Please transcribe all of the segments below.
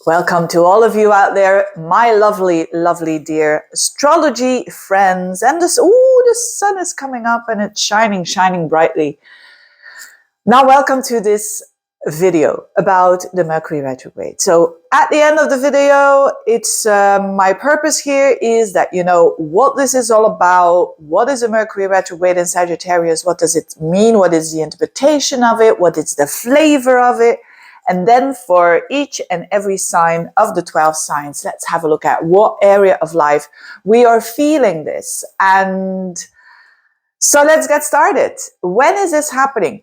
Welcome to all of you out there, my lovely, lovely dear astrology friends. And the sun is coming up and it's shining brightly. Now, welcome to this video about the Mercury retrograde. So at the end of the video, it's my purpose here is that you know what this is all about. What is a Mercury retrograde in Sagittarius? What does it mean? What is the interpretation of it? What is the flavor of it? And then for each and every sign of the 12 signs, let's have a look at what area of life we are feeling this. And so let's get started. When is this happening?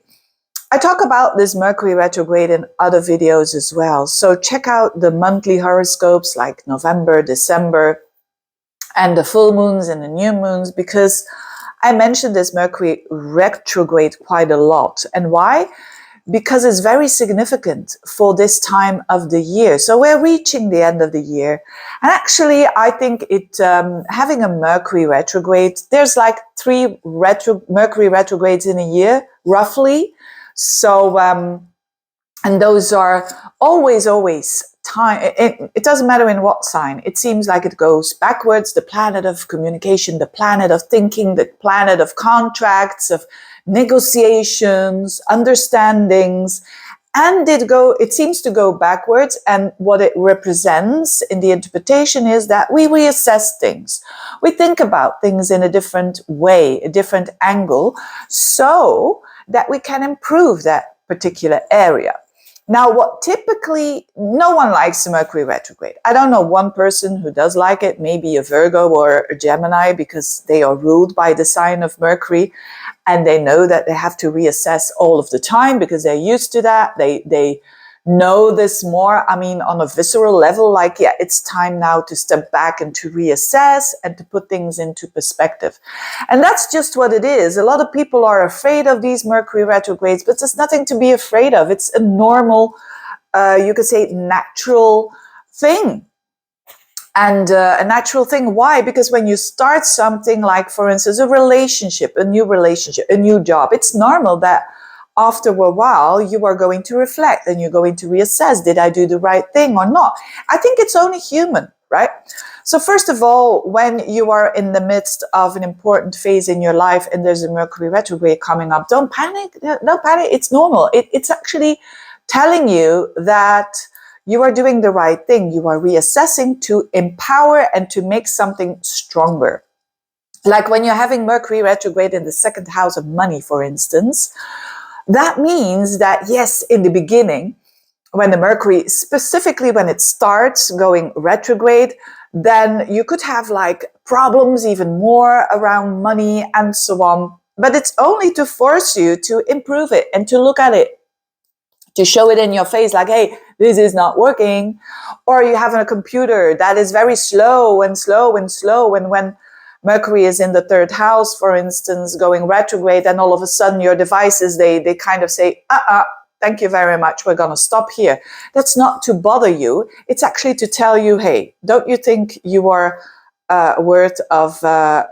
I talk about this Mercury retrograde in other videos as well. So check out the monthly horoscopes like November, December, and the full moons and the new moons, because I mentioned this Mercury retrograde quite a lot. And why? Because it's very significant for this time of the year. So we're reaching the end of the year. And actually, I think having a Mercury retrograde, there's like 3 Mercury retrogrades in a year, roughly. So, and those are always time. It doesn't matter in what sign. It seems like it goes backwards. The planet of communication, the planet of thinking, the planet of contracts, of negotiations, understandings, and it seems to go backwards. And what it represents in the interpretation is that we reassess things. We think about things in a different way, a different angle, so that we can improve that particular area. Now, what typically, no one likes the Mercury retrograde. I don't know one person who does like it, maybe a Virgo or a Gemini, because they are ruled by the sign of Mercury and they know that they have to reassess all of the time because they're used to that. They know this more, on a visceral level, like, yeah, it's time now to step back and to reassess and to put things into perspective. And that's just what it is. A lot of people are afraid of these Mercury retrogrades, but there's nothing to be afraid of. It's a normal, you could say, natural thing. And a natural thing. Why? Because when you start something like, for instance, a new job, it's normal that after a while, you are going to reflect and you're going to reassess, did I do the right thing or not? I think it's only human, right? So first of all, when you are in the midst of an important phase in your life and there's a Mercury retrograde coming up, don't panic. Don't panic. It's normal. It's actually telling you that you are doing the right thing. You are reassessing to empower and to make something stronger. Like when you're having Mercury retrograde in the 2nd house of money, for instance, that means that, yes, in the beginning, when the Mercury, specifically when it starts going retrograde, then you could have like problems even more around money and so on. But it's only to force you to improve it and to look at it, to show it in your face like, hey, this is not working. Or you have a computer that is very slow. And when Mercury is in the 3rd house, for instance, going retrograde, and all of a sudden your devices, they kind of say, thank you very much, we're going to stop here. That's not to bother you. It's actually to tell you, hey, don't you think you are worth of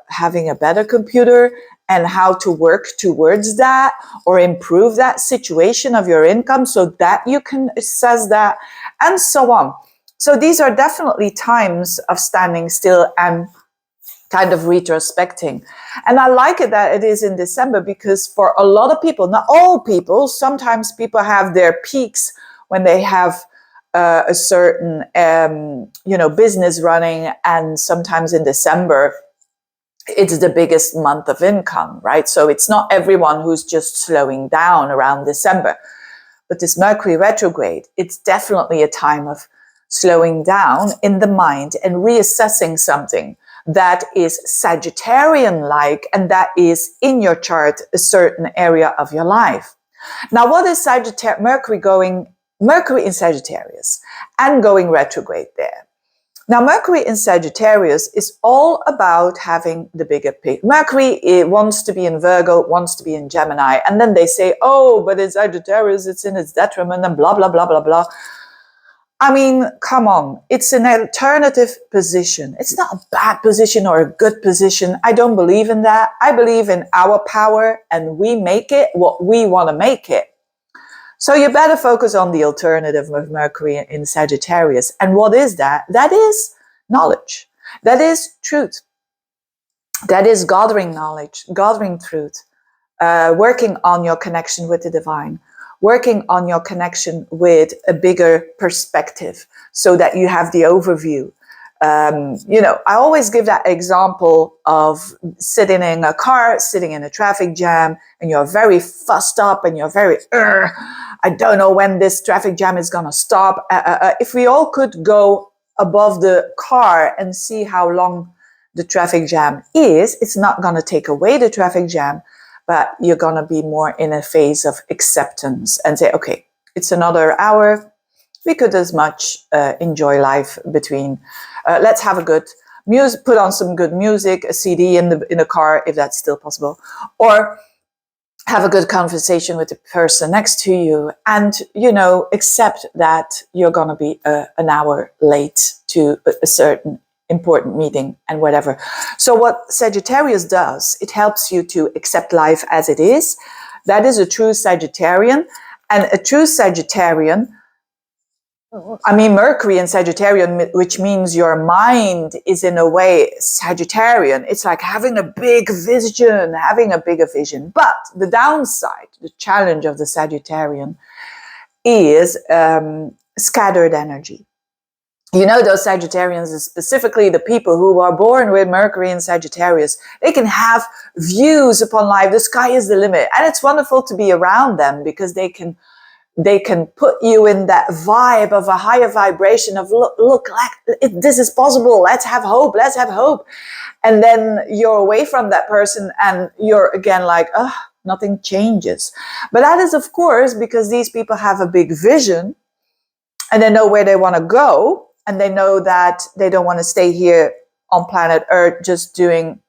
having a better computer and how to work towards that or improve that situation of your income so that you can assess that and so on. So these are definitely times of standing still and kind of retrospecting. And I like it that it is in December because for a lot of people, not all people, sometimes people have their peaks when they have a certain, business running. And sometimes in December, it's the biggest month of income, right? So it's not everyone who's just slowing down around December. But this Mercury retrograde, it's definitely a time of slowing down in the mind and reassessing something that is Sagittarian-like and that is in your chart a certain area of your life. Now, what is Mercury in Sagittarius and going retrograde there? Now, Mercury in Sagittarius is all about having the bigger picture. Mercury, it wants to be in Virgo, wants to be in Gemini, and then they say, oh, but in Sagittarius, it's in its detriment and blah, blah, blah, blah, blah. Come on, it's an alternative position. It's not a bad position or a good position. I don't believe in that. I believe in our power and we make it what we want to make it. So you better focus on the alternative of Mercury in Sagittarius. And what is that? That is knowledge. That is truth. That is gathering knowledge, gathering truth, working on your connection with the divine, working on your connection with a bigger perspective so that you have the overview. I always give that example of sitting in a car, sitting in a traffic jam, and you're very fussed up and you're very, I don't know when this traffic jam is going to stop. If we all could go above the car and see how long the traffic jam is, it's not going to take away the traffic jam, but you're going to be more in a phase of acceptance and say, okay, it's another hour. We could as much enjoy life between. Let's have a good music, put on some good music, a CD in the car, if that's still possible, or have a good conversation with the person next to you, and accept that you're going to be an hour late to a certain important meeting and whatever. So what Sagittarius does, it helps you to accept life as it is. That is a true Sagittarian, and a true Sagittarian, Mercury in Sagittarian, which means your mind is in a way Sagittarian. It's like having a big vision, But the downside, the challenge of the Sagittarian is scattered energy. Those Sagittarians, specifically the people who are born with Mercury in Sagittarius, they can have views upon life. The sky is the limit. And it's wonderful to be around them because they can put you in that vibe of a higher vibration of look this is possible. Let's have hope. And then you're away from that person and you're again like, nothing changes. But that is, of course, because these people have a big vision and they know where they want to go. And they know that they don't want to stay here on planet Earth just doing,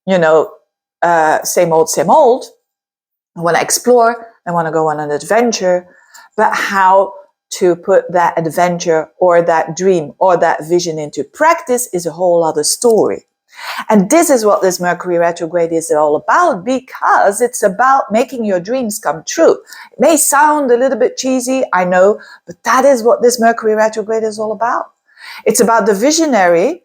same old. They want to explore. They want to go on an adventure. But how to put that adventure or that dream or that vision into practice is a whole other story. And this is what this Mercury retrograde is all about, because it's about making your dreams come true. It may sound a little bit cheesy, I know, but that is what this Mercury retrograde is all about. It's about the visionary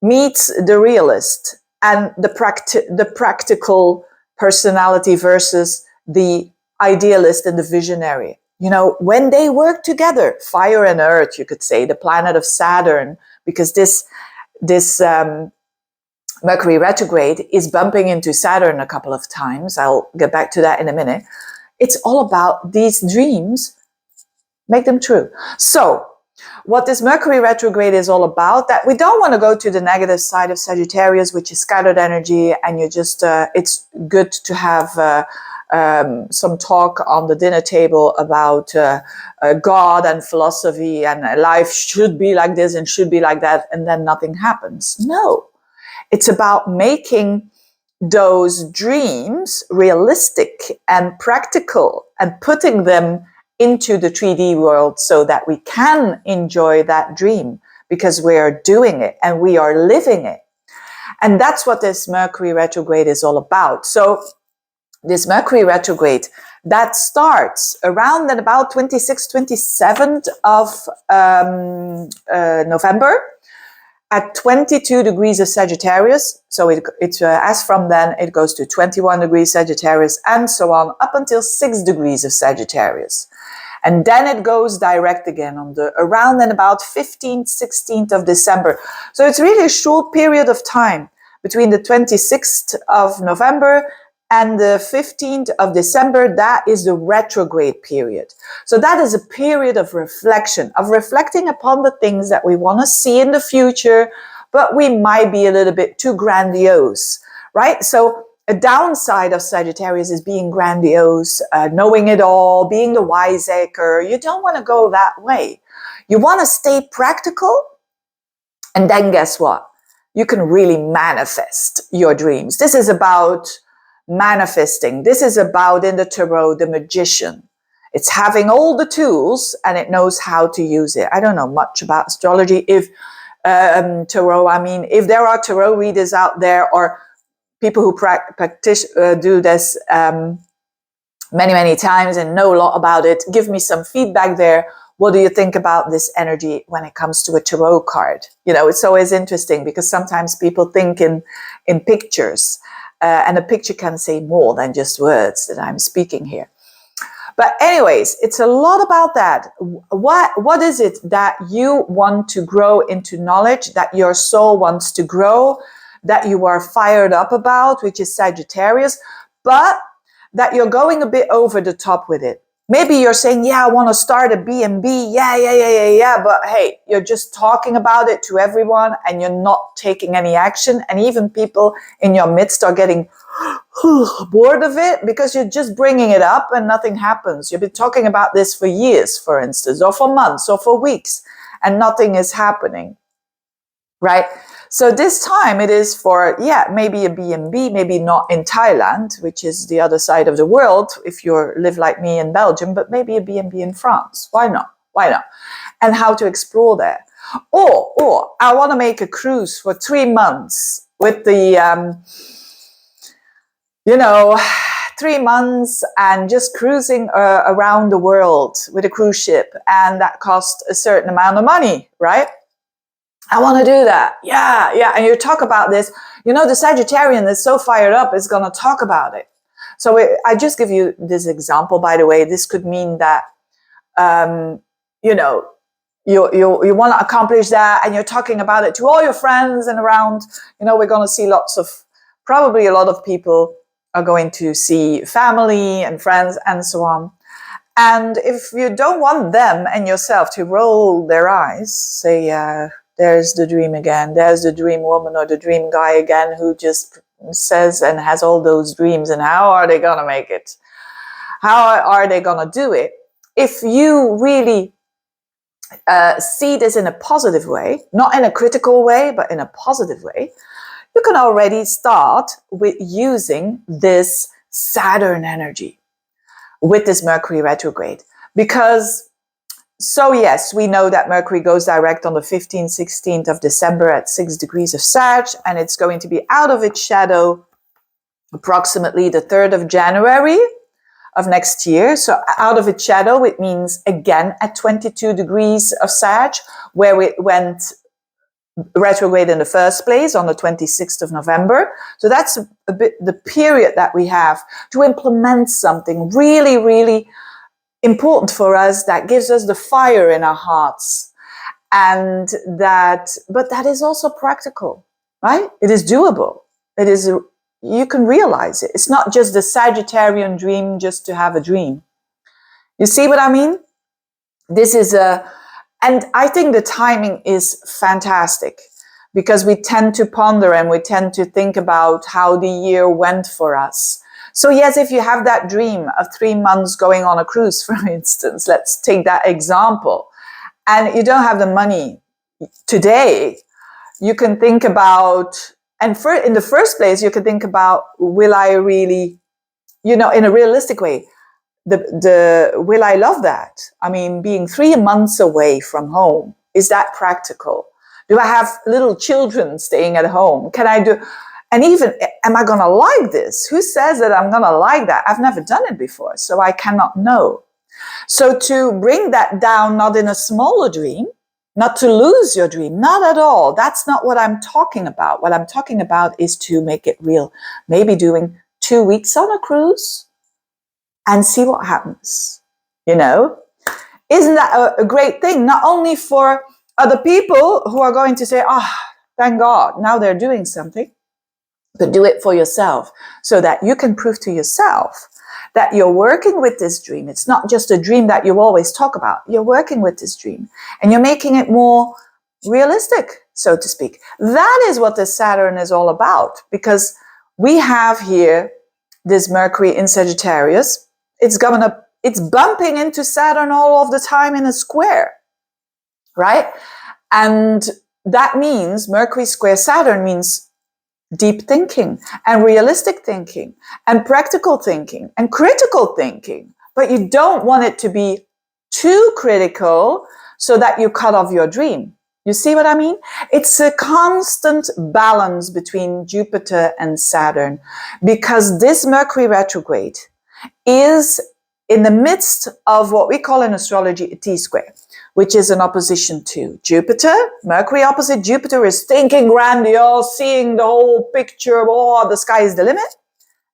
meets the realist and the practical personality versus the idealist and the visionary. When they work together, fire and earth, you could say, the planet of Saturn, because this Mercury retrograde is bumping into Saturn a couple of times. I'll get back to that in a minute. It's all about these dreams, make them true. So what this Mercury retrograde is all about, that we don't want to go to the negative side of Sagittarius, which is scattered energy, and you just, it's good to have some talk on the dinner table about God and philosophy and life should be like this and should be like that, and then nothing happens. No, it's about making those dreams realistic and practical and putting them into the 3D world so that we can enjoy that dream because we are doing it and we are living it. And that's what this Mercury retrograde is all about. So this Mercury retrograde, that starts around and about 26th, 27th of November at 22 degrees of Sagittarius. So it as from then, it goes to 21 degrees Sagittarius and so on up until 6 degrees of Sagittarius. And then it goes direct again on the around and about 15th, 16th of December. So it's really a short period of time between the 26th of November and the 15th of December. That is the retrograde period. So that is a period of reflection, of reflecting upon the things that we want to see in the future, but we might be a little bit too grandiose, right? So a downside of Sagittarius is being grandiose, knowing it all, being the wiseacre. You don't want to go that way. You want to stay practical. And then guess what? You can really manifest your dreams. This is about manifesting. This is about, in the tarot, the magician. It's having all the tools and it knows how to use it. I don't know much about astrology. If tarot, if there are tarot readers out there or people who practice do this many times and know a lot about it. Give me some feedback there. What do you think about this energy when it comes to a tarot card? You know, it's always interesting because sometimes people think in pictures, and a picture can say more than just words that I'm speaking here. But anyways, it's a lot about that. What is it that you want to grow into knowledge, that your soul wants to grow, that you are fired up about, which is Sagittarius, but that you're going a bit over the top with it. Maybe you're saying, yeah, I want to start a B&B. Yeah. But hey, you're just talking about it to everyone and you're not taking any action. And even people in your midst are getting bored of it because you're just bringing it up and nothing happens. You've been talking about this for years, for instance, or for months or for weeks, and nothing is happening, right? So this time it is for, maybe a B&B, maybe not in Thailand, which is the other side of the world, if you live like me in Belgium, but maybe a B&B in France. Why not? And how to explore that. Or I want to make a cruise for 3 months with the, 3 months and just cruising around the world with a cruise ship. And that costs a certain amount of money, right? I want to do that. Yeah. And you talk about this. The Sagittarian is so fired up, is going to talk about it. So I just give you this example, by the way. This could mean that, you want to accomplish that and you're talking about it to all your friends and around. We're going to see probably a lot of people are going to see family and friends and so on. And if you don't want them and yourself to roll their eyes, say, there's the dream again. There's the dream woman or the dream guy again who just says and has all those dreams. And how are they going to make it? How are they going to do it? If you really see this in a positive way, not in a critical way, but in a positive way, you can already start with using this Saturn energy with this Mercury retrograde. Because so yes, we know that Mercury goes direct on the 15th, 16th of December at 6 degrees of Sag, and it's going to be out of its shadow approximately the 3rd of January of next year. So out of its shadow, it means again at 22 degrees of Sag, where it went retrograde in the first place on the 26th of November. So that's a bit the period that we have to implement something really, really important for us, that gives us the fire in our hearts, but that is also practical, right? It is doable. You can realize it. It's not just the Sagittarian dream just to have a dream. You see what I mean? And I think the timing is fantastic because we tend to ponder and we tend to think about how the year went for us. So yes, if you have that dream of 3 months going on a cruise, for instance, let's take that example, and you don't have the money today, you can think about, in the first place, you can think about, will I really, in a realistic way, will I love that? I mean, being 3 months away from home, is that practical? Do I have little children staying at home? Can I do... And even, am I going to like this? Who says that I'm going to like that? I've never done it before, so I cannot know. So to bring that down, not in a smaller dream, not to lose your dream, not at all. That's not what I'm talking about. What I'm talking about is to make it real. Maybe doing 2 weeks on a cruise and see what happens. Isn't that a great thing? Not only for other people who are going to say, thank God, now they're doing something. But do it for yourself so that you can prove to yourself that you're working with this dream. It's not just a dream that you always talk about. You're working with this dream and you're making it more realistic, so to speak. That is what the Saturn is all about, because we have here this Mercury in Sagittarius. It's bumping into Saturn all of the time in a square, right? And that means Mercury square Saturn means deep thinking and realistic thinking and practical thinking and critical thinking. But you don't want it to be too critical so that you cut off your dream. You see what I mean? It's a constant balance between Jupiter and Saturn, because this Mercury retrograde is in the midst of what we call in astrology a T-square, which is an opposition to Jupiter. Mercury opposite Jupiter is thinking grandiose, seeing the whole picture, oh, the sky is the limit.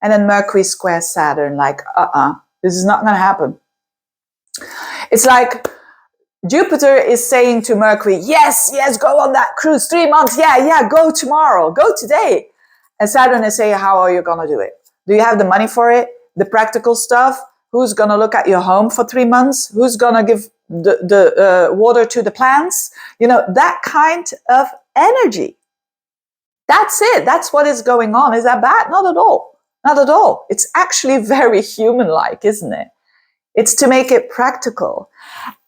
And then Mercury square Saturn, like, this is not going to happen. It's like Jupiter is saying to Mercury, yes, go on that cruise, 3 months, yeah, go tomorrow, go today. And Saturn is saying, how are you going to do it? Do you have the money for it? The practical stuff? Who's going to look at your home for 3 months? Who's going to give the water to the plants? You know, that kind of energy. That's it. That's what is going on. Is that bad? Not at all. Not at all. It's actually very human-like, isn't it? It's to make it practical.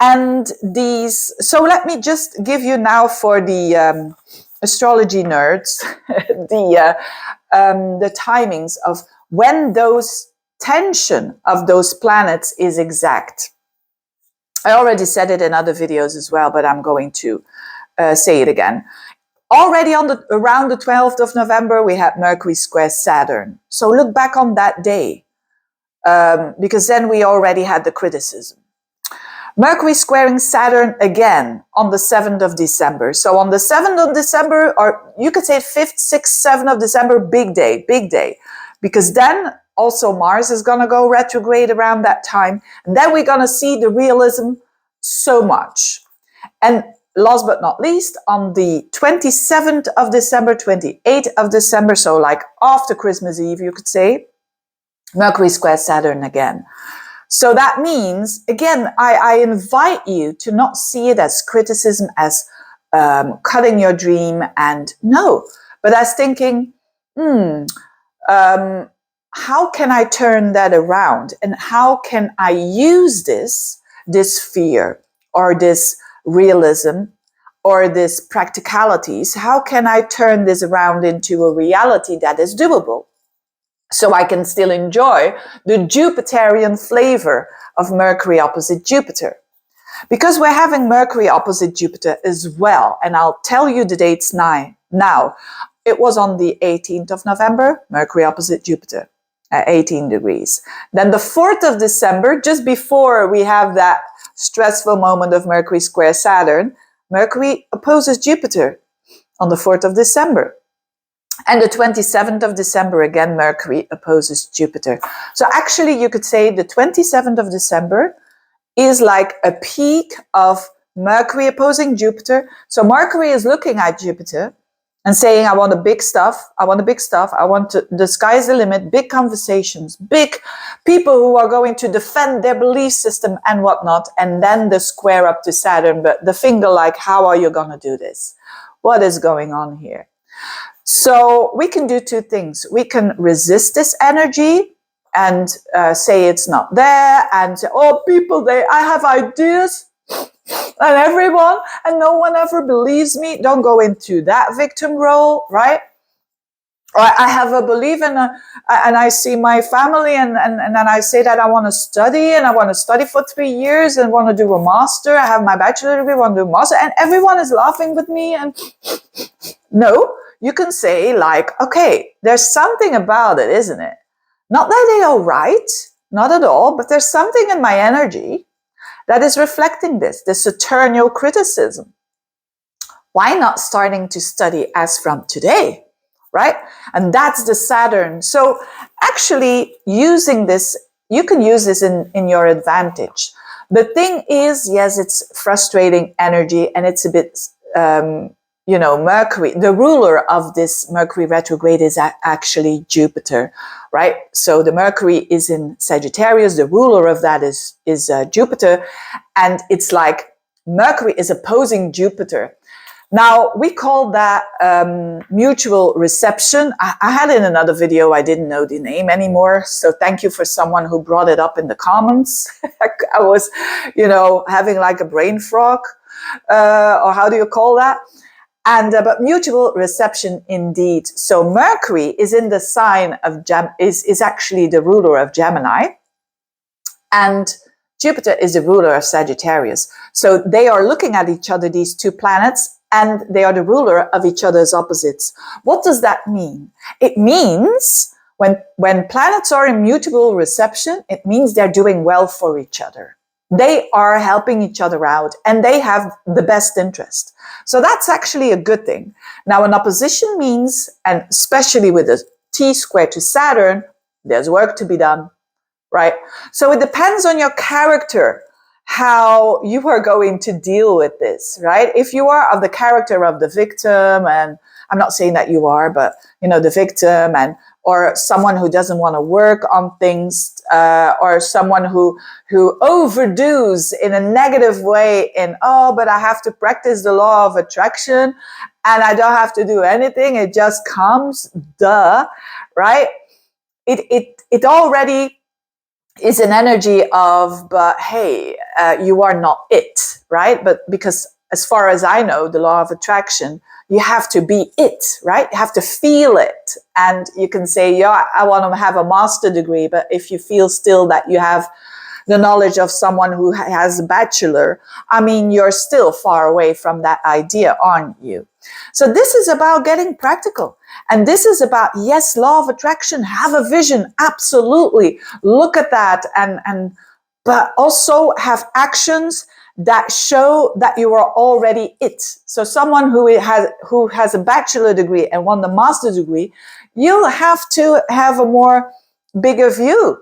And so let me just give you now for the astrology nerds, the timings of when those tension of those planets is exact. I already said it in other videos as well, but I'm going to say it again. Already around the 12th of November, we had Mercury square Saturn. So look back on that day, because then we already had the criticism. Mercury squaring Saturn again on the 7th of December. So on the 7th of December, or you could say 5th, 6th, 7th of December, big day, because then also Mars is going to go retrograde around that time. And then we're going to see the realism so much. And last but not least, on the 27th of December, 28th of December, so like after Christmas Eve, you could say, Mercury square Saturn again. So that means, again, I invite you to not see it as criticism, as cutting your dream, and no, but as thinking, how can I turn that around? And how can I use this fear or this realism or this practicalities? How can I turn this around into a reality that is doable? So I can still enjoy the Jupiterian flavor of Mercury opposite Jupiter. Because we're having Mercury opposite Jupiter as well. And I'll tell you the dates now. It was on the 18th of November, Mercury opposite Jupiter at 18 degrees. Then the 4th of December, just before we have that stressful moment of Mercury square Saturn, Mercury opposes Jupiter on the 4th of December. And the 27th of December, again, Mercury opposes Jupiter. So actually, you could say the 27th of December is like a peak of Mercury opposing Jupiter. So Mercury is looking at Jupiter and saying, I want the big stuff. I want the sky's the limit, big conversations, big people who are going to defend their belief system and whatnot. And then the square up to Saturn, but the finger like, how are you going to do this? What is going on here? So we can do two things. We can resist this energy and say it's not there and say, oh, people, I have ideas and everyone, and no one ever believes me. Don't go into that victim role, right? Or I have a belief and I see my family and then I say that I want to study and I want to study for 3 years and want to do a master. I have my bachelor degree, want to do a master, and everyone is laughing with me. And no, you can say like, okay, there's something about it, isn't it? Not that they are right, not at all, but there's something in my energy that is reflecting this eternal criticism. Why not starting to study as from today, right? And that's the Saturn. So actually using this, you can use this in your advantage. The thing is, yes, it's frustrating energy and it's a bit, Mercury, the ruler of this Mercury retrograde is actually Jupiter, right? So the Mercury is in Sagittarius, the ruler of that is Jupiter, and it's like Mercury is opposing Jupiter. Now, we call that mutual reception. I had it in another video, I didn't know the name anymore, so thank you for someone who brought it up in the comments. I was, having like a brain frog, or how do you call that? And but mutual reception indeed. So Mercury is in the sign of is actually the ruler of Gemini, and Jupiter is the ruler of Sagittarius. So they are looking at each other, these two planets, and they are the ruler of each other's opposites. What does that mean? It means When planets are in mutable reception, it means they're doing well for each other. They are helping each other out and they have the best interest. So that's actually a good thing. Now, an opposition means, and especially with a T square to Saturn, there's work to be done, right? So it depends on your character, how you are going to deal with this, right? If you are of the character of the victim, and I'm not saying that you are, but the victim, and or someone who doesn't want to work on things, or someone who overdoes in a negative way in, oh, but I have to practice the law of attraction and I don't have to do anything, it just comes, duh, right? It already is an energy of, but hey, you are not it, right? But because as far as I know, the law of attraction, you have to be it, right? You have to feel it. And you can say, yeah, I want to have a master degree, but if you feel still that you have the knowledge of someone who has a bachelor, I mean, you're still far away from that idea, aren't you? So this is about getting practical. And this is about, yes, law of attraction, have a vision, absolutely. Look at that, but also have actions that show that you are already it. So someone who has a bachelor degree and won the master degree, you'll have to have a more bigger view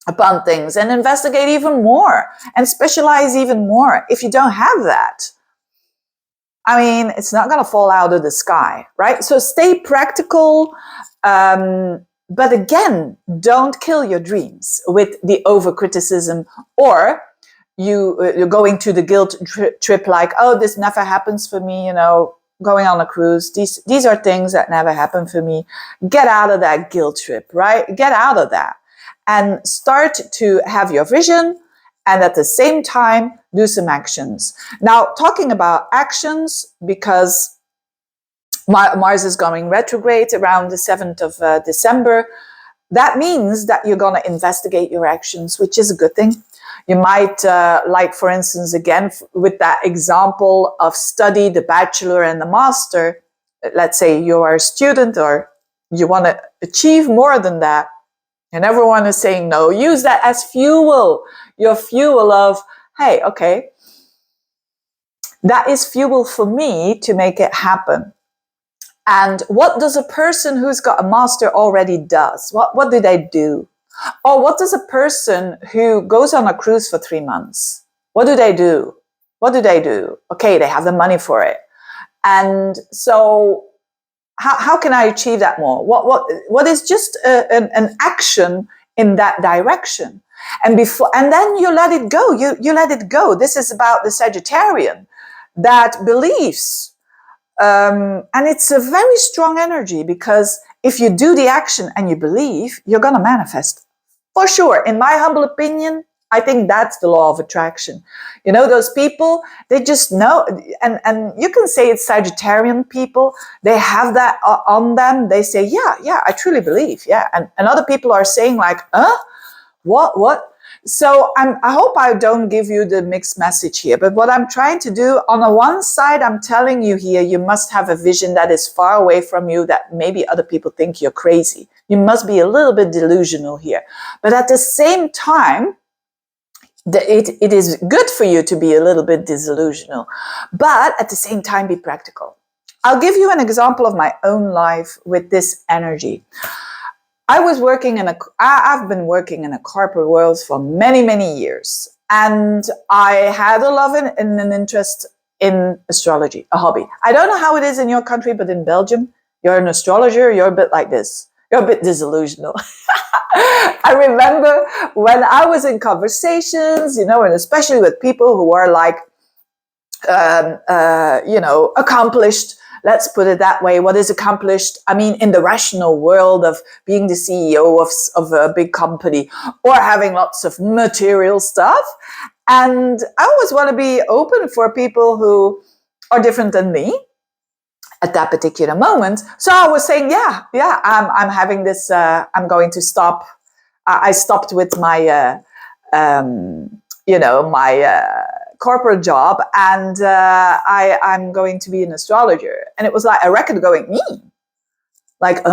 upon things and investigate even more and specialize even more. If you don't have that, I mean, it's not going to fall out of the sky, right? So stay practical, but again, don't kill your dreams with the over-criticism, or you're going to the guilt trip like, oh, this never happens for me, going on a cruise. These are things that never happen for me. Get out of that guilt trip, right? Get out of that and start to have your vision, and at the same time, do some actions. Now, talking about actions, because Mars is going retrograde around the 7th of December, that means that you're going to investigate your actions, which is a good thing. You might, like, for instance, again, with that example of study, the bachelor and the master, let's say you are a student or you want to achieve more than that, and everyone is saying no, use that as fuel, your fuel of, hey, okay, that is fuel for me to make it happen. And what does a person who's got a master already does? What do they do? Or what does a person who goes on a cruise for 3 months? What do they do? What do they do? Okay, they have the money for it. And so how can I achieve that more? What is just an action in that direction? And then you let it go. You let it go. This is about the Sagittarian that believes. And it's a very strong energy, because if you do the action and you believe, you're going to manifest. For sure. In my humble opinion, I think that's the law of attraction. Those people, they just know, and you can say it's Sagittarian people, they have that on them. They say, yeah, I truly believe. Yeah. And other people are saying like, what? So I hope I don't give you the mixed message here, but what I'm trying to do, on the one side, I'm telling you here, you must have a vision that is far away from you, that maybe other people think you're crazy. You must be a little bit delusional here. But at the same time, it is good for you to be a little bit disillusional, but at the same time, be practical. I'll give you an example of my own life with this energy. I've been working in a corporate world for many, many years. And I had a love and an interest in astrology, a hobby. I don't know how it is in your country, but in Belgium, you're an astrologer, you're a bit like this. You're a bit disillusional. I remember when I was in conversations, and especially with people who are like, accomplished. Let's put it that way. What is accomplished? I mean, in the rational world of being the CEO of a big company, or having lots of material stuff. And I always want to be open for people who are different than me at that particular moment. So I was saying, I'm having this, I'm going to stop. I stopped with my, my corporate job, and I'm going to be an astrologer. And it was like a record going, like,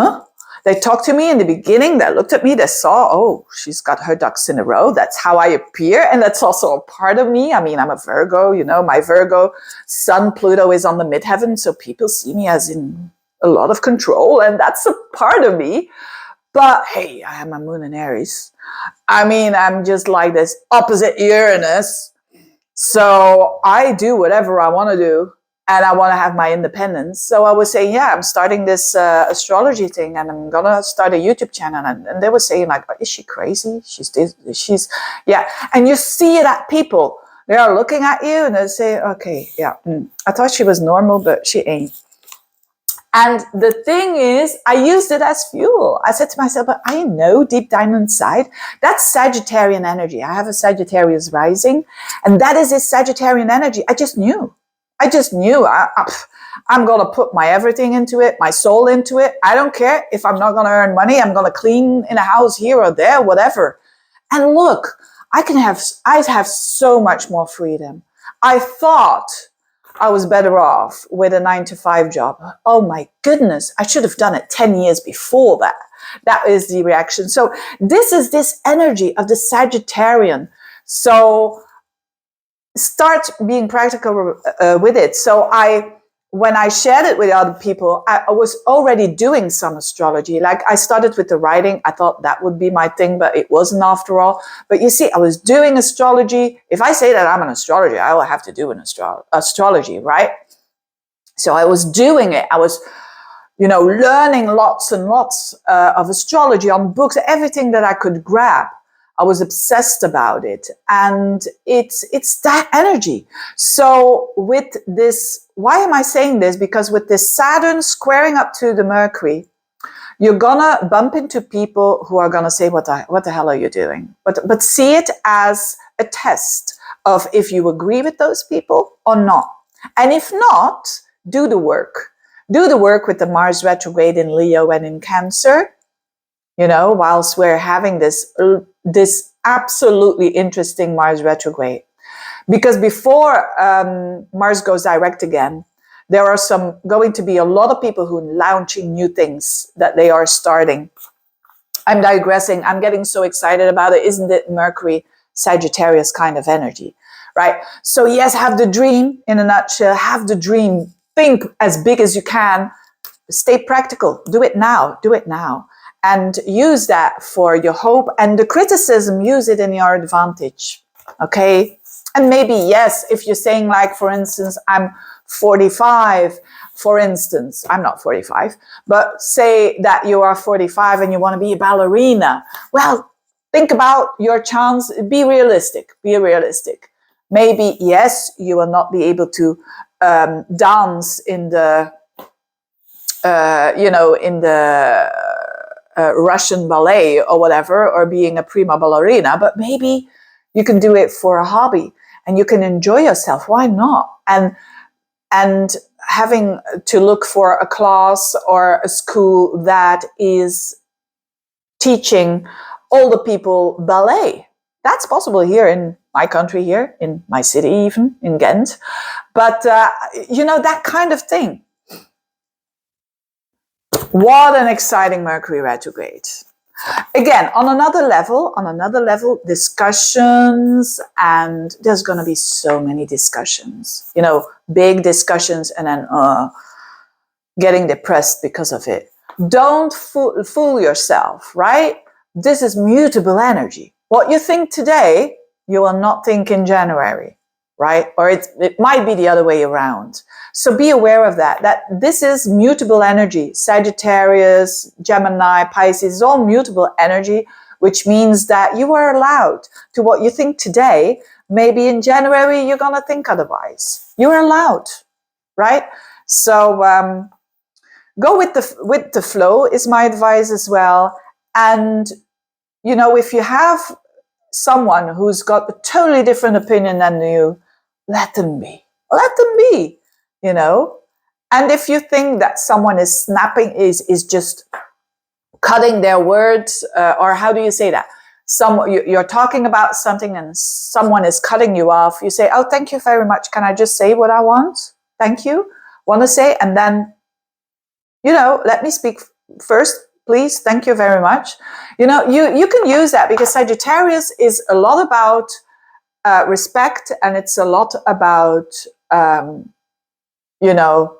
They talked to me in the beginning, they looked at me, they saw, oh, she's got her ducks in a row. That's how I appear. And that's also a part of me. I mean, I'm a Virgo, you know, my Virgo sun Pluto is on the midheaven. So people see me as in a lot of control, and that's a part of me. But hey, I have my moon in Aries. I mean, I'm just like this opposite Uranus. So I do whatever I want to do, and I want to have my independence. So I was saying, yeah, I'm starting this astrology thing, and I'm going to start a YouTube channel. And they were saying like, is she crazy? Yeah. And you see it at people. They are looking at you and they say, okay, yeah, I thought she was normal, but she ain't. And the thing is, I used it as fuel. I said to myself, but I know deep down inside, that's Sagittarian energy. I have a Sagittarius rising, and that is this Sagittarian energy. I just knew. I'm going to put my everything into it, my soul into it. I don't care if I'm not going to earn money. I'm going to clean in a house here or there, whatever. And look, I have so much more freedom. I thought I was better off with a 9-to-5 job. Oh my goodness, I should have done it 10 years before that. That is the reaction. So this is this energy of the Sagittarian. So start being practical with it. So when I shared it with other people, I was already doing some astrology. Like I started with the writing. I thought that would be my thing, but it wasn't after all. But you see, I was doing astrology. If I say that I'm an astrologer, I will have to do an astrology, right? So I was doing it. I was, learning lots and lots of astrology on books, everything that I could grab. I was obsessed about it, and it's that energy. So with this, why am I saying this? Because with this Saturn squaring up to the Mercury, you're gonna bump into people who are gonna say, what the hell are you doing? But see it as a test of if you agree with those people or not. And if not, do the work. Do the work with the Mars retrograde in Leo and in Cancer. Whilst we're having this absolutely interesting Mars retrograde. Because before Mars goes direct again, there are going to be a lot of people who are launching new things that they are starting. I'm digressing. I'm getting so excited about it. Isn't it Mercury Sagittarius kind of energy, right? So yes, have the dream in a nutshell. Have the dream. Think as big as you can. Stay practical. Do it now. And use that for your hope, and the criticism, use it in your advantage. Okay. And maybe, yes, if you're saying like, for instance, I'm 45, for instance, I'm not 45, but say that you are 45 and you want to be a ballerina. Well, think about your chance. Be realistic. Maybe, yes, you will not be able to dance in the, Russian ballet or whatever, or being a prima ballerina, but maybe you can do it for a hobby and you can enjoy yourself. Why not? And having to look for a class or a school that is teaching older people ballet. That's possible here in my country, here in my city, even in Ghent. But, that kind of thing. What an exciting Mercury retrograde. Again, on another level, discussions, and there's going to be so many discussions, big discussions, and then getting depressed because of it. Don't fool yourself, right? This is mutable energy. What you think today, you will not think in January, right? Or it might be the other way around. So be aware of that this is mutable energy. Sagittarius, Gemini, Pisces is all mutable energy, which means that you are allowed to what you think today. Maybe in January, you're going to think otherwise. You're allowed, right? So go with the flow is my advice as well. And, if you have someone who's got a totally different opinion than you, let them be. And if you think that someone is snapping, is just cutting their words, or how do you say that? You're talking about something and someone is cutting you off. You say, oh, thank you very much. Can I just say what I want? Thank you. Want to say, and then, let me speak first. please. Thank you very much. You know, you can use that because Sagittarius is a lot about respect, and it's a lot about, you know,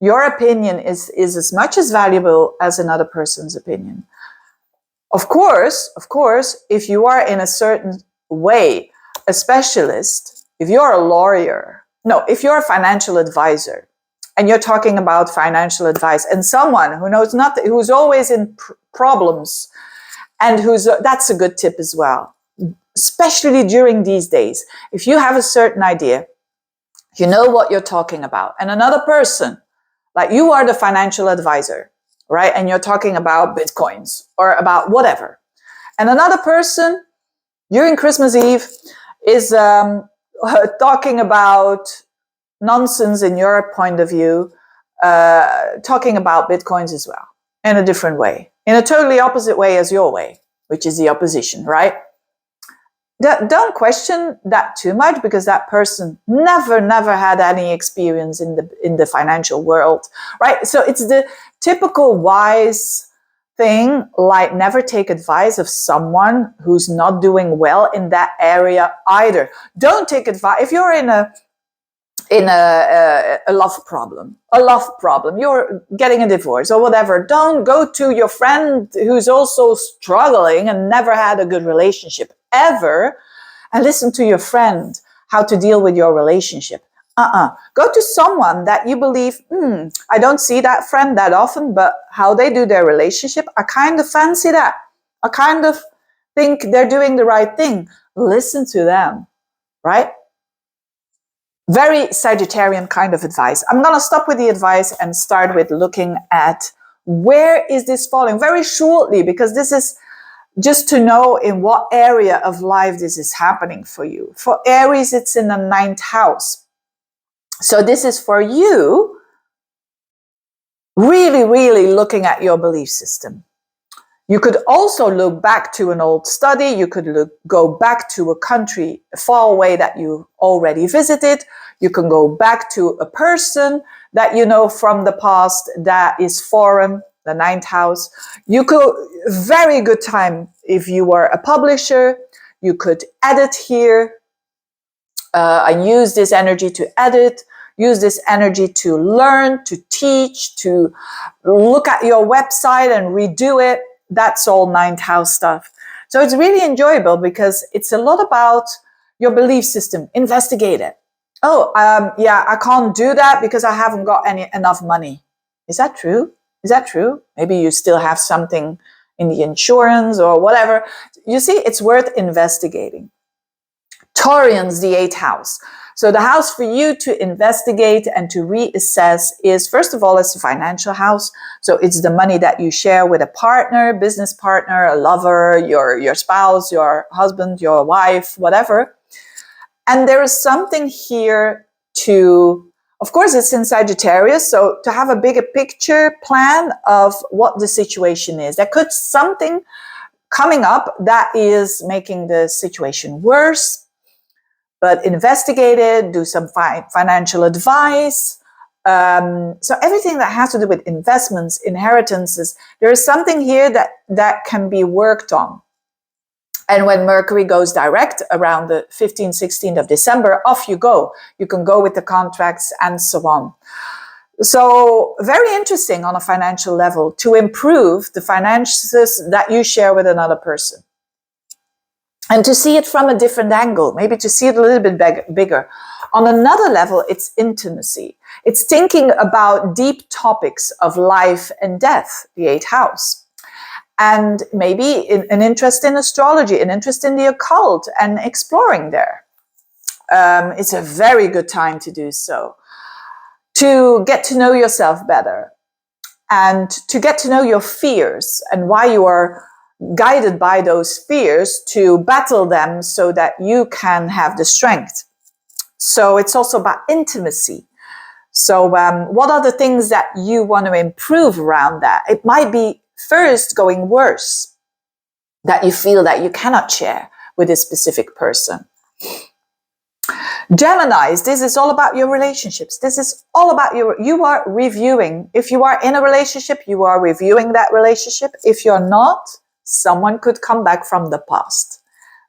your opinion is as much as valuable as another person's opinion. Of course, if you are in a certain way a specialist, if you're a lawyer, no, if you're a financial advisor, and you're talking about financial advice, and someone who knows nothing, who's always in problems, and that's a good tip as well, especially during these days. If you have a certain idea, you know what you're talking about, and another person, like you are the financial advisor, right? And you're talking about Bitcoins or about whatever. And another person during Christmas Eve is talking about nonsense in your point of view, talking about Bitcoins as well, in a different way, in a totally opposite way as your way, which is the opposition, right? Don't question that too much, because that person never had any experience in the financial world, right? So it's the typical wise thing, like never take advice of someone who's not doing well in that area either. Don't take advice if you're in a love problem, you're getting a divorce or whatever. Don't go to your friend who's also struggling and never had a good relationship ever and listen to your friend how to deal with your relationship. Go to someone that you believe, I don't see that friend that often, but how they do their relationship, I kind of fancy that. I kind of think they're doing the right thing. Listen to them, right? Very Sagittarian kind of advice. I'm going to stop with the advice and start with looking at where is this falling very shortly, because this is just to know in what area of life this is happening for you. For Aries, it's in the 9th house. So this is for you really looking at your belief system. You could also look back to an old study. You could go back to a country far away that you already visited. You can go back to a person that you know from the past that is foreign, the 9th house. You could, very good time if you were a publisher, you could edit here and use this energy to edit, use this energy to learn, to teach, to look at your website and redo it. That's all 9th house stuff. So it's really enjoyable because it's a lot about your belief system. Investigate it. Yeah, I can't do that because I haven't got enough money. Is that true? Is that true? Maybe you still have something in the insurance or whatever. You see, it's worth investigating. Taurians, the 8th house. So the house for you to investigate and to reassess is, first of all, it's a financial house. So it's the money that you share with a partner, business partner, a lover, your spouse, your husband, your wife, whatever. And there is something here to, of course, it's in Sagittarius. So to have a bigger picture plan of what the situation is. There could something coming up that is making the situation worse. But investigate it, do some financial advice. So everything that has to do with investments, inheritances, there is something here that can be worked on. And when Mercury goes direct around the 15th, 16th of December, off you go. You can go with the contracts and so on. So very interesting on a financial level to improve the finances that you share with another person. And to see it from a different angle, maybe to see it a little bit bigger. On another level, it's intimacy. It's thinking about deep topics of life and death, the 8th house. And maybe an interest in astrology, an interest in the occult and exploring there. It's a very good time to do so. To get to know yourself better and to get to know your fears and why you are guided by those fears to battle them so that you can have the strength. So it's also about intimacy. So what are the things that you want to improve around that? It might be first going worse, that you feel that you cannot share with a specific person. Geminis, this is all about your relationships. This is all about you are reviewing. If you are in a relationship, you are reviewing that relationship. If you're not, someone could come back from the past,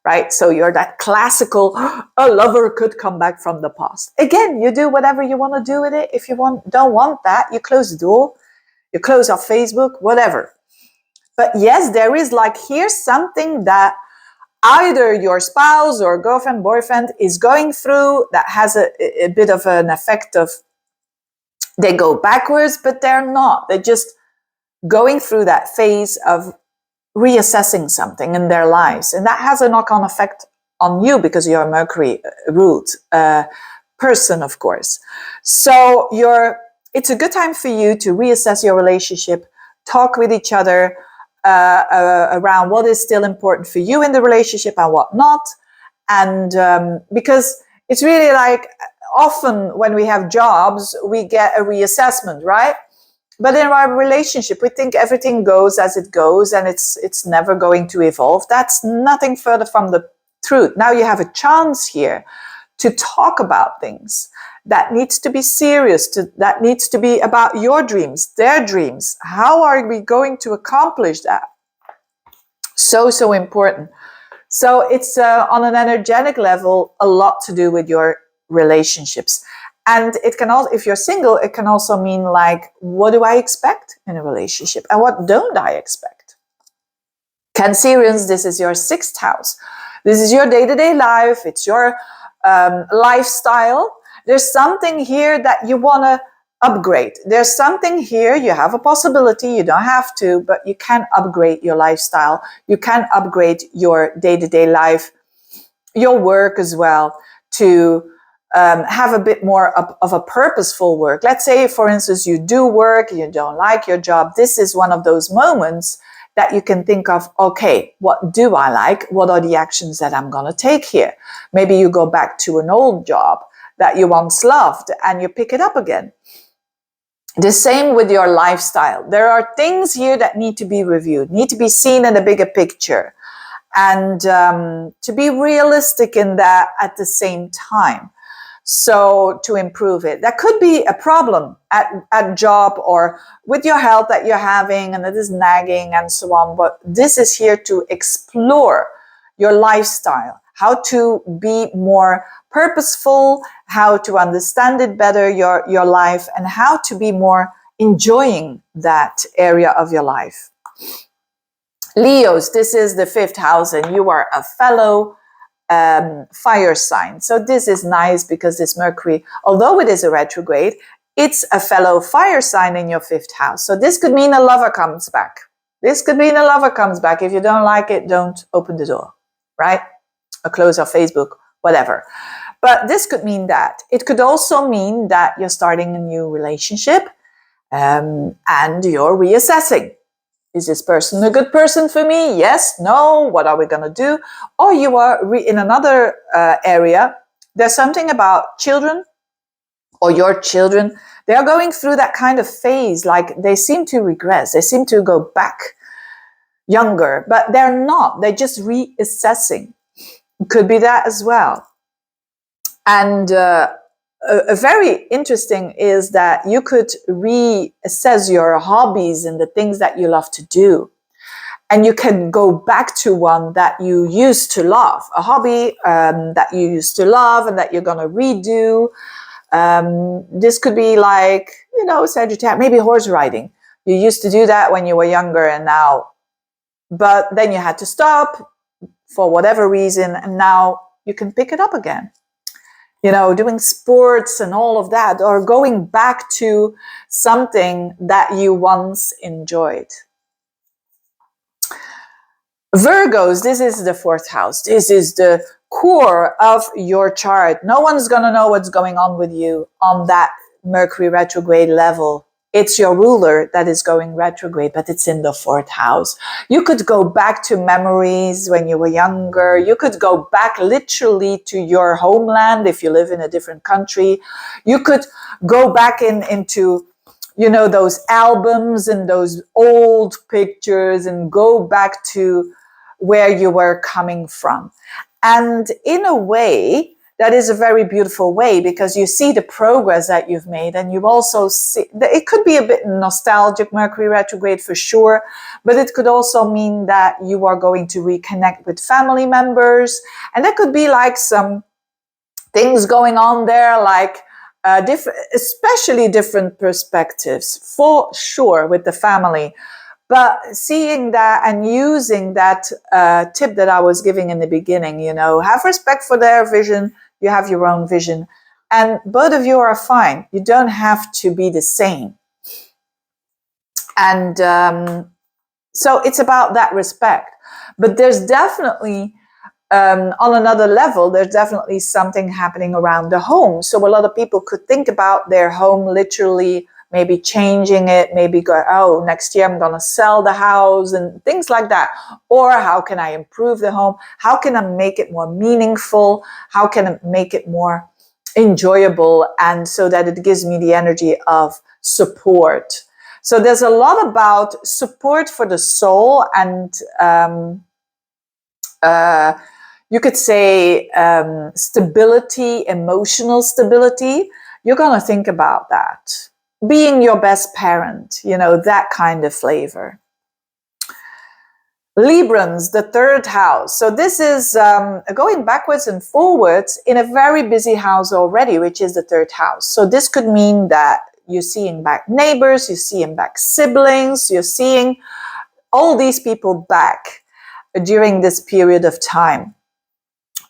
right? So you're that classical, a lover could come back from the past. Again, you do whatever you want to do with it. If you don't want that, you close the door, you close off Facebook, whatever. But yes, there is like, here's something that either your spouse or girlfriend, boyfriend is going through that has a bit of an effect of, they go backwards, but they're not. They're just going through that phase of reassessing something in their lives. And that has a knock-on effect on you because you're a Mercury ruled person, of course. So it's a good time for you to reassess your relationship, talk with each other, around what is still important for you in the relationship and what not. And because it's really like, often when we have jobs, we get a reassessment, right? But in our relationship, we think everything goes as it goes and it's never going to evolve. That's nothing further from the truth. Now you have a chance here to talk about things that needs to be serious, that needs to be about your dreams, their dreams. How are we going to accomplish that? So important. So it's on an energetic level, a lot to do with your relationships. And it can also, if you're single, it can also mean like, what do I expect in a relationship and what don't I expect? Cancerians, this is your 6th house. This is your day-to-day life. It's your lifestyle. There's something here that you want to upgrade. There's something here, you have a possibility, you don't have to, but you can upgrade your lifestyle. You can upgrade your day-to-day life, your work as well, to have a bit more of a purposeful work. Let's say, for instance, you do work, you don't like your job. This is one of those moments that you can think of, okay, what do I like? What are the actions that I'm going to take here? Maybe you go back to an old job that you once loved and you pick it up again. The same with your lifestyle. There are things here that need to be reviewed, need to be seen in a bigger picture, and to be realistic in that at the same time. So to improve it, that could be a problem at job or with your health that you're having and that is nagging and so on. But this is here to explore your lifestyle, how to be more purposeful, how to understand it better, your life, and how to be more enjoying that area of your life. Leos, this is the 5th house and you are a fellow fire sign. So this is nice because this Mercury, although it is a retrograde, it's a fellow fire sign in your 5th house. So this could mean a lover comes back. This could mean a lover comes back. If you don't like it, don't open the door, right? Or close off Facebook, whatever. But this could mean that. It could also mean that you're starting a new relationship and you're reassessing. Is this person a good person for me? Yes, no, what are we going to do? Or you are in another area. There's something about children or your children. They are going through that kind of phase, like they seem to regress. They seem to go back younger, but they're not. They're just reassessing. Could be that as well. And a very interesting is that you could reassess your hobbies and the things that you love to do. And you can go back to one that you used to love, a hobby that you used to love and that you're going to redo. This could be like, Sagittarius, maybe horse riding. You used to do that when you were younger and now, but then you had to stop for whatever reason. And now you can pick it up again. Doing sports and all of that, or going back to something that you once enjoyed. Virgos, this is the 4th house. This is the core of your chart. No one's going to know what's going on with you on that Mercury retrograde level. It's your ruler that is going retrograde, but it's in the 4th house. You could go back to memories when you were younger. You could go back literally to your homeland if you live in a different country. You could go back into, those albums and those old pictures and go back to where you were coming from. And in a way, that is a very beautiful way, because you see the progress that you've made, and you also see that it could be a bit nostalgic, Mercury retrograde for sure, but it could also mean that you are going to reconnect with family members, and there could be like some things going on there, like especially different perspectives for sure with the family. But seeing that and using that tip that I was giving in the beginning, have respect for their vision. You have your own vision, and both of you are fine. You don't have to be the same. And so it's about that respect. But there's definitely, on another level, there's definitely something happening around the home. So a lot of people could think about their home literally, maybe changing it, maybe go, oh, next year I'm going to sell the house and things like that. Or how can I improve the home? How can I make it more meaningful? How can I make it more enjoyable? And so that it gives me the energy of support. So there's a lot about support for the soul, and you could say stability, emotional stability. You're going to think about that. Being your best parent, that kind of flavor. Librans, the third house. So this is going backwards and forwards in a very busy house already, which is the third house. So this could mean that you're seeing back neighbors, you're seeing back siblings, you're seeing all these people back during this period of time.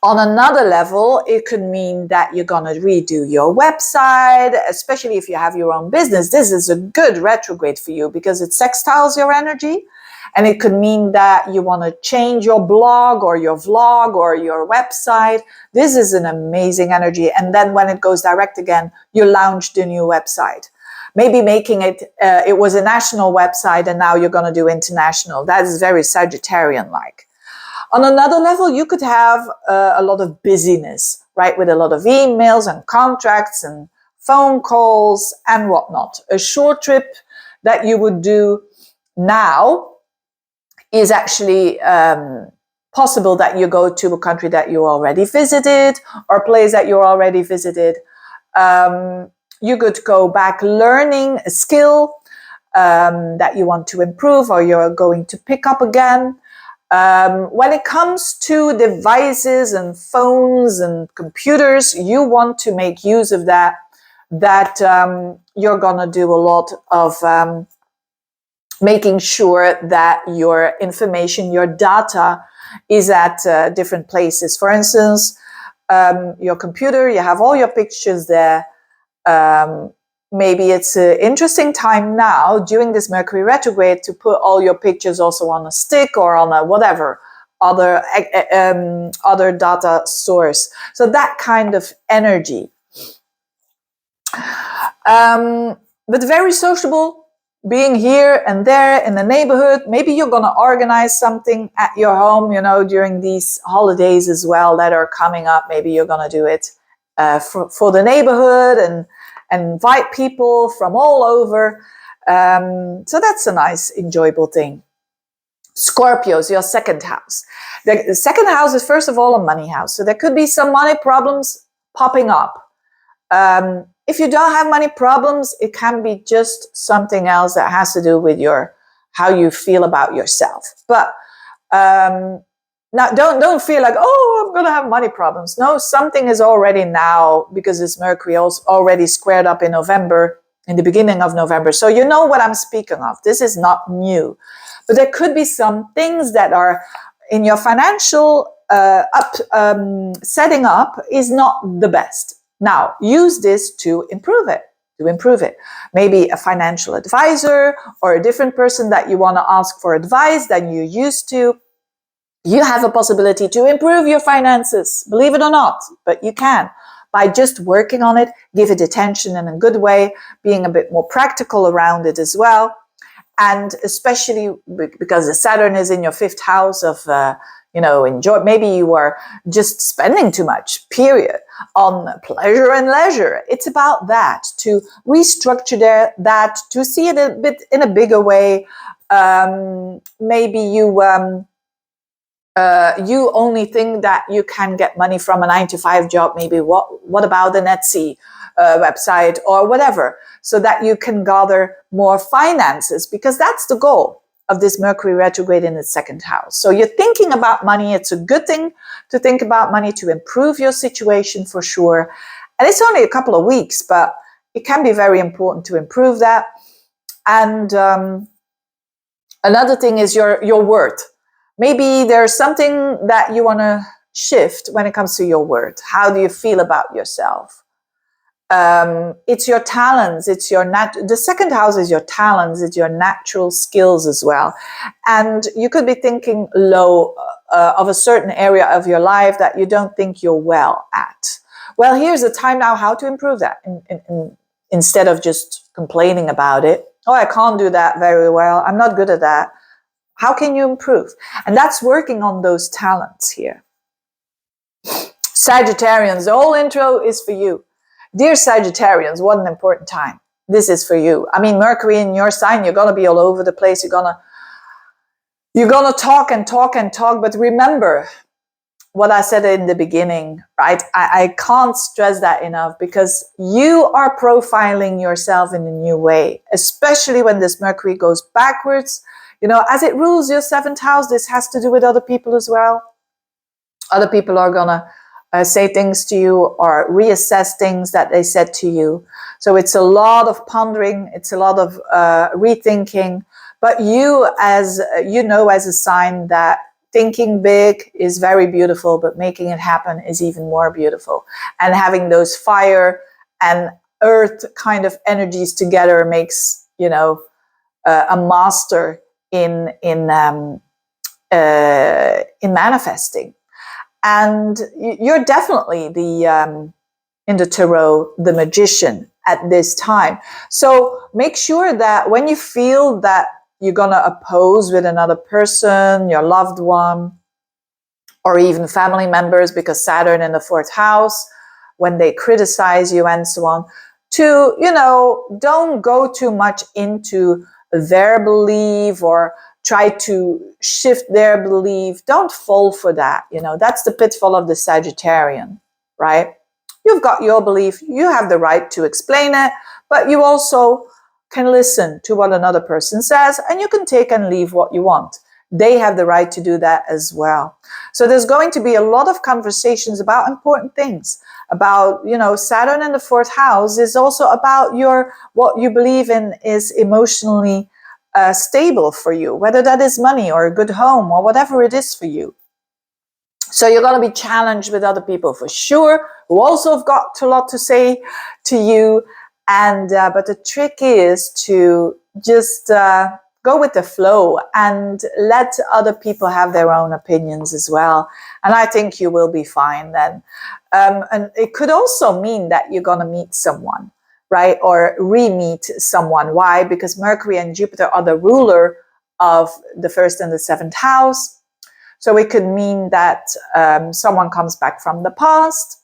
On another level, it could mean that you're going to redo your website, especially if you have your own business. This is a good retrograde for you because it sextiles your energy. And it could mean that you want to change your blog or your vlog or your website. This is an amazing energy. And then when it goes direct again, you launch the new website. Maybe making it, it was a national website and now you're going to do international. That is very Sagittarian-like. On another level, you could have a lot of busyness, right? With a lot of emails and contracts and phone calls and whatnot. A short trip that you would do now is actually possible that you go to a country that you already visited or a place that you already visited. You could go back learning a skill that you want to improve or you're going to pick up again. When it comes to devices and phones and computers, you want to make use of that you're going to do a lot of making sure that your information, your data is at different places. For instance, your computer, you have all your pictures there. Maybe it's an interesting time now during this Mercury retrograde to put all your pictures also on a stick or on a whatever other data source. So that kind of energy. But very sociable, being here and there in the neighborhood. Maybe you're going to organize something at your home, during these holidays as well that are coming up. Maybe you're going to do it for the neighborhood and invite people from all over. So that's a nice, enjoyable thing. Scorpios, your second house. The second house is, first of all, a money house. So there could be some money problems popping up. If you don't have money problems, it can be just something else that has to do with how you feel about yourself. But now, don't feel like, oh, I'm going to have money problems. No, something is already now, because this Mercury already squared up in November, in the beginning of November. So you know what I'm speaking of. This is not new. But there could be some things that are in your financial setting up is not the best. Now, use this to improve it. Maybe a financial advisor or a different person that you want to ask for advice than you used to. You have a possibility to improve your finances, believe it or not, but you can. By just working on it, give it attention in a good way, being a bit more practical around it as well. And especially because the Saturn is in your fifth house of, enjoy. Maybe you are just spending too much, period, on pleasure and leisure. It's about that, to restructure that, to see it a bit in a bigger way. Maybe you you only think that you can get money from a 9-to-5 job, maybe what about an Etsy website or whatever, so that you can gather more finances, because that's the goal of this Mercury retrograde in its second house. So you're thinking about money. It's a good thing to think about money, to improve your situation for sure. And it's only a couple of weeks, but it can be very important to improve that. And another thing is your worth. Maybe there's something that you want to shift when it comes to your worth. How do you feel about yourself? It's your talents. It's the second house is your talents. It's your natural skills as well. And you could be thinking low of a certain area of your life that you don't think you're well at. Well, here's the time now how to improve that instead of just complaining about it. Oh, I can't do that very well. I'm not good at that. How can you improve? And that's working on those talents here. Sagittarians, the whole intro is for you. Dear Sagittarians, what an important time. This is for you. I mean, Mercury in your sign, you're going to be all over the place. You're going to talk and talk and talk. But remember what I said in the beginning, right? I can't stress that enough, because you are profiling yourself in a new way, especially when this Mercury goes backwards. You know, as it rules your seventh house, this has to do with other people as well. Other people are going to say things to you or reassess things that they said to you. So it's a lot of pondering. It's a lot of rethinking. But you, as you know, as a sign that thinking big is very beautiful, but making it happen is even more beautiful. And having those fire and earth kind of energies together makes, you know, a master in manifesting. And you're definitely in the tarot, the magician at this time. So make sure that when you feel that you're going to oppose with another person, your loved one, or even family members, because Saturn in the fourth house, when they criticize you and so on, to, you know, don't go too much into their belief or try to shift their belief. Don't fall for that. You know, that's the pitfall of the Sagittarian, right? You've got your belief. You have the right to explain it, but you also can listen to what another person says, and you can take and leave what you want. They have the right to do that as well. So there's going to be a lot of conversations about important things. About, you know, Saturn in the fourth house is also about what you believe in is emotionally stable for you, whether that is money or a good home or whatever it is for you. So you're going to be challenged with other people for sure, who also have got a lot to say to you. And but the trick is to just go with the flow and let other people have their own opinions as well. And I think you will be fine then. And it could also mean that you're going to meet someone, right? Or re-meet someone. Why? Because Mercury and Jupiter are the ruler of the first and the seventh house. So it could mean that someone comes back from the past.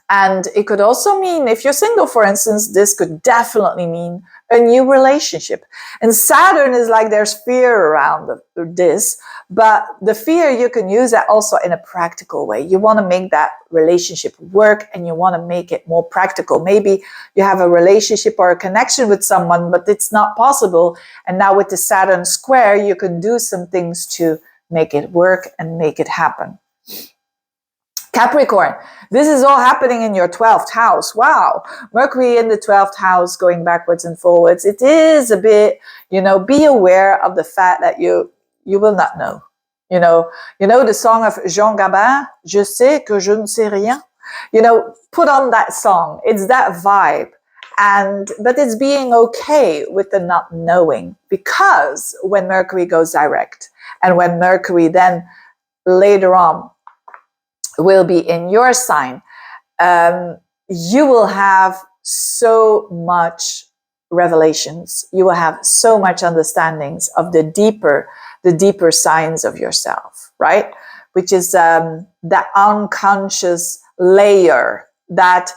And it could also mean, if you're single, for instance, this could definitely mean a new relationship. And Saturn is like, there's fear around this, but the fear, you can use that also in a practical way. You want to make that relationship work, and you want to make it more practical. Maybe you have a relationship or a connection with someone, but it's not possible. And now with the Saturn square, you can do some things to make it work and make it happen. Capricorn, this is all happening in your 12th house. Wow. Mercury in the 12th house going backwards and forwards. It is a bit, you know, be aware of the fact that you will not know. You know the song of Jean Gabin, Je sais que je ne sais rien. You know, put on that song. It's that vibe. But it's being okay with the not knowing, because when Mercury goes direct, and when Mercury then later on will be in your sign, you will have so much revelations. You will have so much understandings of the deeper signs of yourself, right? Which is that unconscious layer that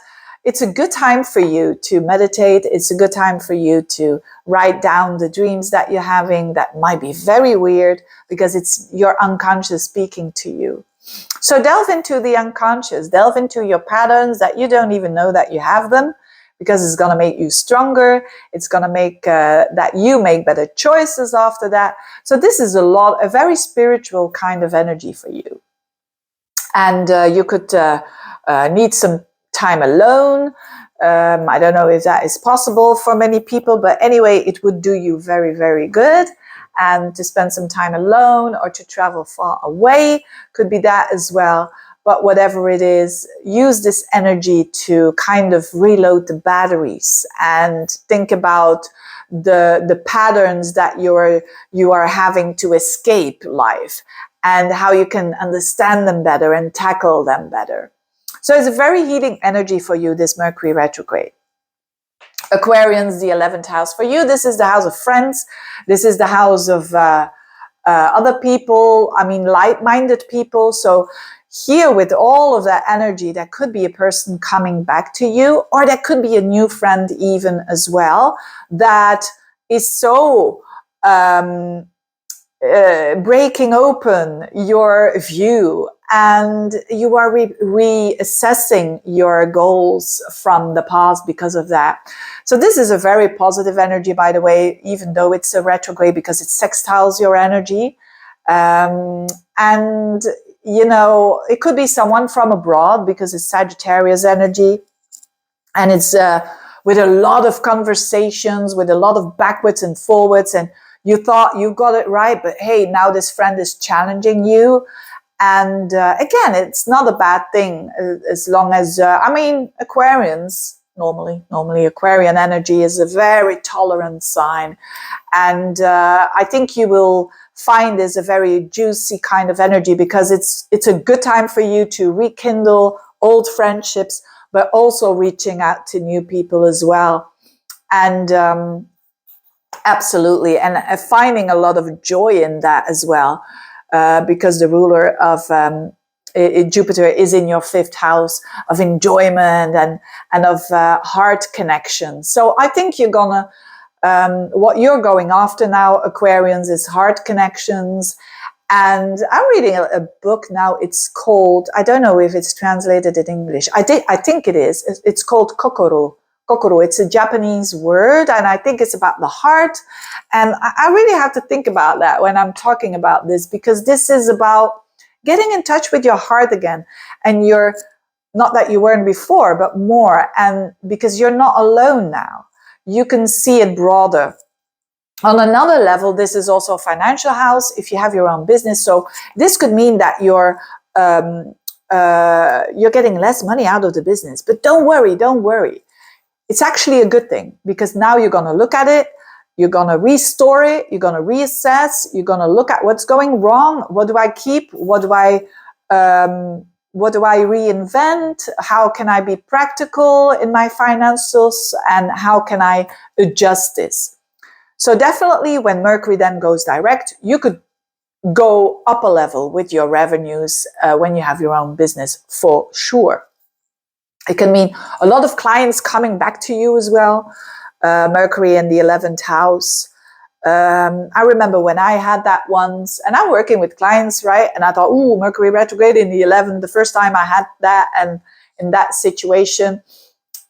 it's a good time for you to meditate. It's a good time for you to write down the dreams that you're having that might be very weird, because it's your unconscious speaking to you. So delve into the unconscious, delve into your patterns that you don't even know that you have them, because it's going to make you stronger. It's going to make that you make better choices after that. So this is a very spiritual kind of energy for you. And you could need some time alone. I don't know if that is possible for many people, but anyway, it would do you very, very good. And to spend some time alone or to travel far away could be that as well. But whatever it is, use this energy to kind of reload the batteries and think about the patterns that you are having to escape life, and how you can understand them better and tackle them better. So it's a very healing energy for you, this Mercury retrograde. Aquarians, the 11th house. For you, this is the house of friends. This is the house of other people, like-minded people. So here, with all of that energy, that could be a person coming back to you, or that could be a new friend even as well, that is so breaking open your view, and you are reassessing your goals from the past because of that. So this is a very positive energy, by the way, even though it's a retrograde, because it sextiles your energy. And it could be someone from abroad, because it's Sagittarius energy, and it's with a lot of conversations, with a lot of backwards and forwards, and you thought you got it right, but hey, now this friend is challenging you. And again, it's not a bad thing, as long as, Aquarians, normally Aquarian energy is a very tolerant sign. And I think you will find this a very juicy kind of energy, because it's a good time for you to rekindle old friendships, but also reaching out to new people as well. And absolutely, and finding a lot of joy in that as well, because the ruler of Jupiter is in your 5th house of enjoyment and of heart connection. So I think you're gonna, what you're going after now, Aquarians, is heart connections. And I'm reading a book now. It's called, I don't know if it's translated in English. I think it is. It's called Kokoro. Kokoro. It's a Japanese word, and I think it's about the heart. And I really have to think about that when I'm talking about this, because this is about getting in touch with your heart again. And you're, not that you weren't before, but more. And because you're not alone now, you can see it broader. On another level, this is also a financial house if you have your own business. So this could mean that you're getting less money out of the business. But don't worry. It's actually a good thing, because now you're going to look at it, you're going to restore it, you're going to reassess, you're going to look at what's going wrong. What do I keep? What do I reinvent? How can I be practical in my finances? And how can I adjust this? So definitely when Mercury then goes direct, you could go up a level with your revenues when you have your own business, for sure. It can mean a lot of clients coming back to you as well. Mercury in the 11th house. I remember when I had that once, and I'm working with clients, right? And I thought, Mercury retrograde in the 11th, the first time I had that, and in that situation.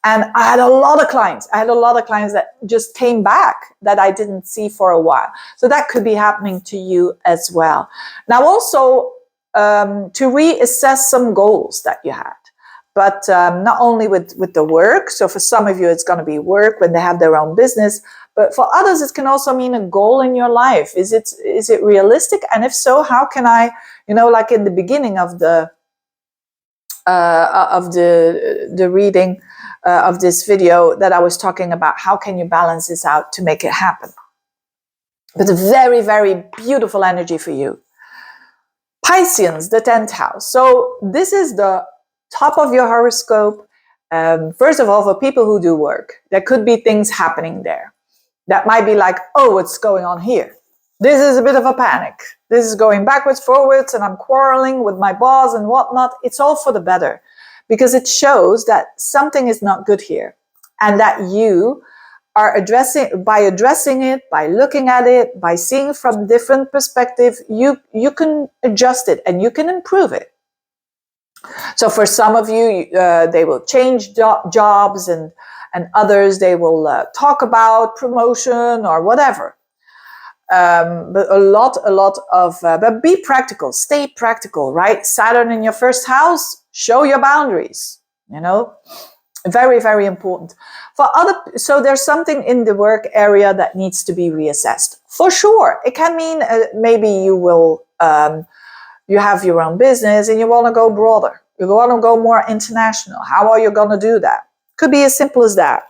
And I had a lot of clients. That just came back that I didn't see for a while. So that could be happening to you as well. Now also to reassess some goals that you had. But not only with the work. So for some of you, it's going to be work when they have their own business. But for others, it can also mean a goal in your life. Is it realistic? And if so, how can I, like in the beginning of the reading of this video that I was talking about, how can you balance this out to make it happen? But a very, very beautiful energy for you. Pisces, the 10th house. So this is the top of your horoscope. First of all, for people who do work, there could be things happening there. That might be like, what's going on here? This is a bit of a panic. This is going backwards, forwards, and I'm quarreling with my boss and whatnot. It's all for the better. because it shows that something is not good here, and that you are addressing it, by looking at it, by seeing from different perspective, you can adjust it and you can improve it. So for some of you, they will change jobs, and others they will talk about promotion or whatever. But a lot of, but be practical, stay practical, right? Saturn in your first house, show your boundaries, you know, very, very important. So there's something in the work area that needs to be reassessed. For sure, it can mean maybe you will, you have your own business and you want to go broader. You want to go more international. How are you going to do that? Could be as simple as that.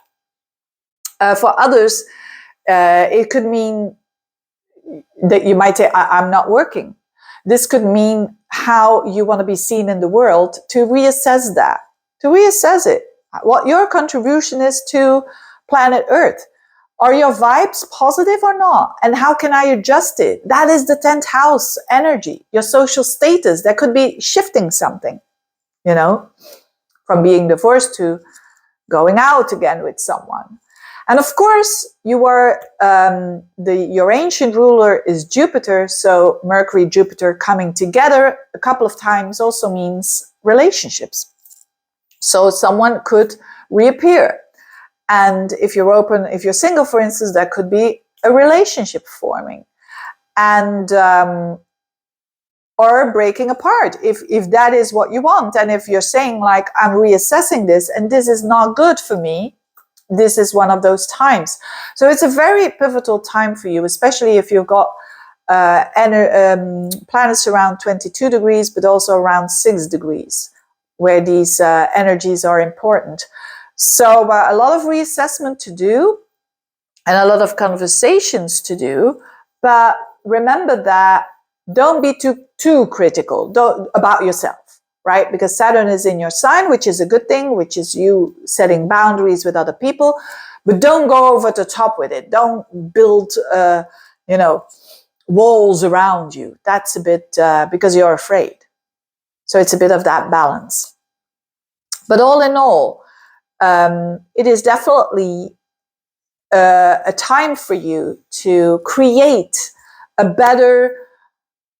For others, it could mean that you might say, I'm not working. This could mean how you want to be seen in the world, to reassess that, to reassess it. What your contribution is to planet Earth. Are your vibes positive or not? And how can I adjust it? That is the 10th house energy, your social status. That could be shifting something, you know, from being divorced to going out again with someone. And of course, you are, your ancient ruler is Jupiter. So Mercury, Jupiter coming together a couple of times also means relationships. So someone could reappear. And if you're single, for instance, that could be a relationship forming. And, or breaking apart, if that is what you want. And if you're saying like, I'm reassessing this and this is not good for me, this is one of those times. So it's a very pivotal time for you, especially if you've got planets around 22 degrees, but also around 6 degrees, where these energies are important. So a lot of reassessment to do and a lot of conversations to do. But remember that don't be too critical about yourself. Right? Because Saturn is in your sign, which is a good thing, which is you setting boundaries with other people, but don't go over the top with it. Don't build, walls around you. That's a bit, because you're afraid. So it's a bit of that balance. But all in all, it is definitely a time for you to create a better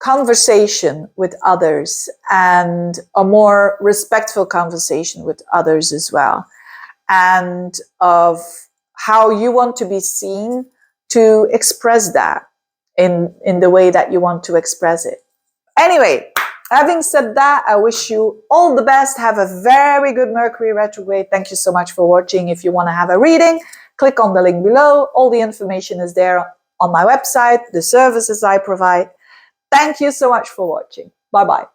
conversation with others, and a more respectful conversation with others as well, and of how you want to be seen, to express that in the way that you want to express it. Anyway, having said that, I wish you all the best. Have a very good Mercury retrograde. Thank you so much for watching. If you want to have a reading, click on the link below. All the information is there on my website, the services I provide. Thank you so much for watching. Bye-bye.